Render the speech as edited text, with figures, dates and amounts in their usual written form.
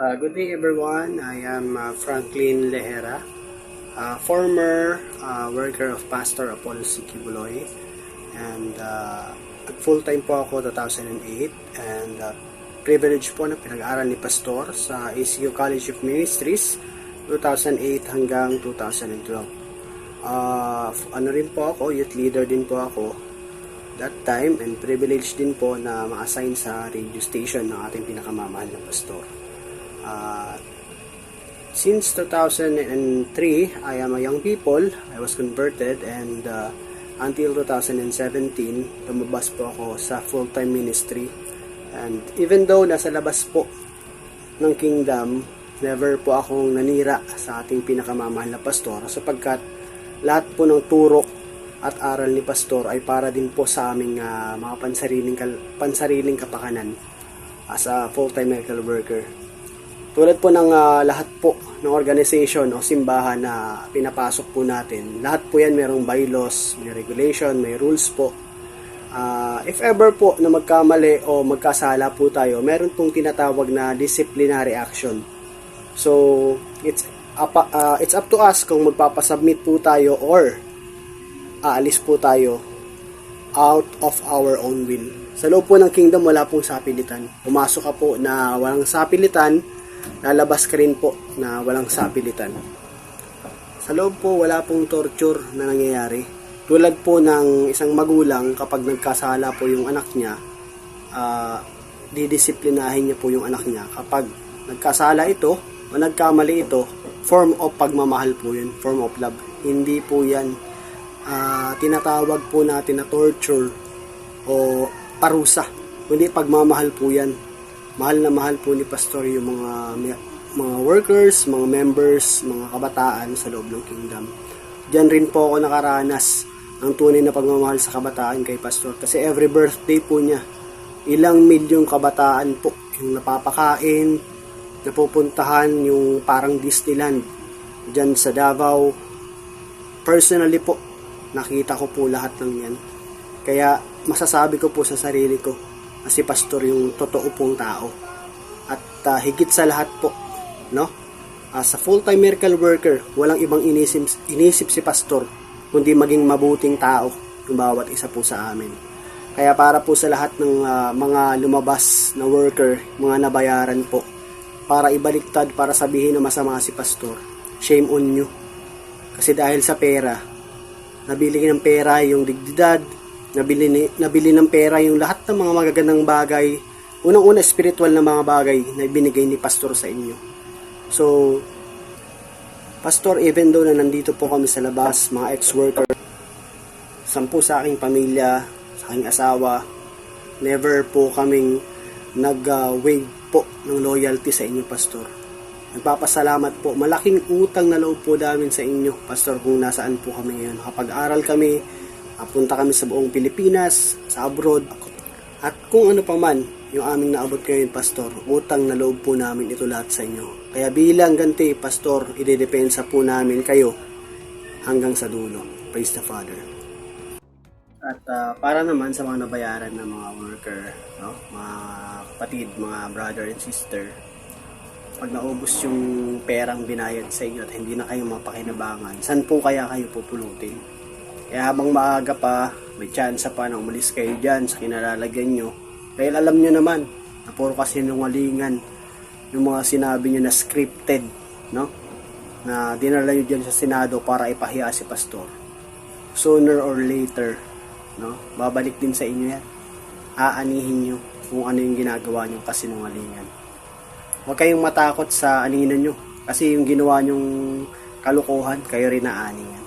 Good day everyone. I am Franklin Lehera, former worker of Pastor Apollo C. Kibuloy, and full-time po ako 2008 and privilege po na pinag-aaral ni Pastor sa ACU College of Ministries 2008 hanggang 2012. Ano rin po ako, youth leader din po ako that time, and privilege din po na ma-assign sa radio station ng ating pinakamamahal na pastor. Since 2003, I am a young people. I was converted, and until 2017, lumabas po ako sa full-time ministry. And even though nasa labas po ng kingdom, never po akong nanira sa ating pinakamamahal na pastor, sapagkat lahat po ng turok at aral ni pastor ay para din po sa aming mga pansariling kapakanan as a full-time medical worker. Tulad po ng lahat po ng organization o simbahan na pinapasok po natin, lahat po yan mayroong bylaws, may regulation, may rules po. If ever po na magkamali o magkasala po tayo, meron pong tinatawag na disciplinary action. So, it's up to us kung magpapasubmit po tayo or aalis po tayo out of our own will. Sa loob po ng kingdom, wala pong sapilitan. Pumasok ka po na walang sapilitan, lalabas ka rin po na walang sapilitan. Sa loob po, wala pong torture na nangyayari. Tulad po ng isang magulang, kapag nagkasala po yung anak niya, didisiplinahin niya po yung anak niya. Kapag nagkasala ito o nagkamali ito, form of pagmamahal po yun, form of love. Hindi po yan tinatawag po natin na torture o parusa, kundi pagmamahal po yan. Mahal na mahal po ni pastor yung mga workers, mga members, mga kabataan sa loob ng kingdom. Diyan rin po ako nakaranas ng tunay na pagmamahal sa kabataan kay pastor, kasi every birthday po niya, ilang milyong kabataan po yung napapakain, napupuntahan yung parang Disneyland diyan sa Davao. Personally po, nakita ko po lahat ng yan. Kaya masasabi ko po sa sarili ko na si pastor yung totoo pong tao. At higit sa lahat po, no? As a full-time miracle worker, walang ibang inisip si pastor kundi maging mabuting tao yung bawat isa po sa amin. Kaya para po sa lahat ng mga lumabas na worker, mga nabayaran po, para ibaliktad, para sabihin na masama si pastor, shame on you. Kasi dahil sa pera, nabili ng pera yung dignidad, nabili ng pera yung lahat ng mga magagandang bagay, unang-una spiritual na mga bagay na binigay ni pastor sa inyo. So, pastor, even though na nandito po kami sa labas, mga ex-worker, 10 sa aking pamilya, sa aking asawa, never po kaming nag-wave po ng loyalty sa inyo, pastor. Nagpapasalamat po. Malaking utang na loob po namin sa inyo, pastor, kung nasaan po kami ngayon. Kapag-aral kami, punta kami sa buong Pilipinas, sa abroad, at kung ano pa man yung aming naabot ngayon, pastor, utang na loob po namin ito lahat sa inyo. Kaya bilang ganti, pastor, idedepensa po namin kayo hanggang sa dulo. Praise the Father. At para naman sa mga nabayaran ng mga worker, no? Mga kapatid, mga brother and sister, pag naubos yung perang binayad sa inyo at hindi na kayo mapakinabangan, saan po kaya kayo pupulutin? Kaya habang maaga pa, may chance pa na umalis kayo dyan sa kinalalagyan nyo. Dahil alam nyo naman, na puro kasi nungalingan yung mga sinabi nyo na scripted, no? Na dinala nyo dyan sa Senado para ipahiya si pastor. Sooner or later, no? Babalik din sa inyo yan. Aanihin nyo kung ano yung ginagawa nyo kasi nungalingan. Huwag kayong matakot sa aninan nyo, kasi yung ginawa nyong kalukuhan, kayo rin naanin yan.